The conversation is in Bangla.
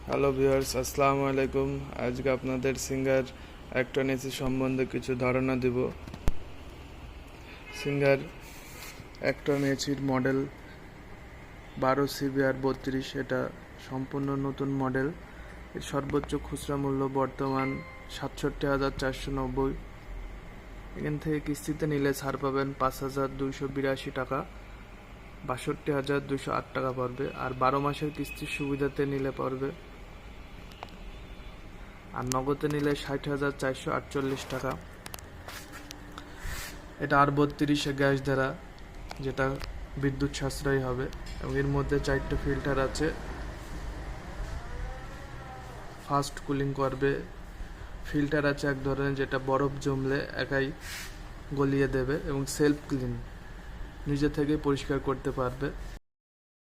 হ্যালো ভিউয়ার্স, আসসালামু আলাইকুম। আজকে আপনাদের সিঙ্গার অ্যাক্টন এসি সম্বন্ধে কিছু ধারণা দিব। সিঙ্গার অ্যাক্টন এসির মডেল 12 CBR32, এটা সম্পূর্ণ নতুন মডেল। এর সর্বোচ্চ খুচরা মূল্য বর্তমান 67,490। এখান থেকে কিস্তিতে নিলে ছাড় পাবেন 5,282 টাকা, 62,208 টাকা পড়বে। আর 12 মাসের কিস্তির সুবিধাতে নিলে পড়বে, আর নগদে নিলে 60,448 টাকা। এটা R32 গ্যাস দ্বারা, যেটা বিদ্যুৎ সাশ্রয়ী হবে, এবং এর মধ্যে 4টে ফিল্টার আছে। ফাস্ট কুলিং করবে। ফিল্টার আছে এক ধরনের, যেটা বরফ জমলে একাই গলিয়ে দেবে, এবং সেলফ ক্লিন, নিজে থেকে পরিষ্কার করতে পারবে।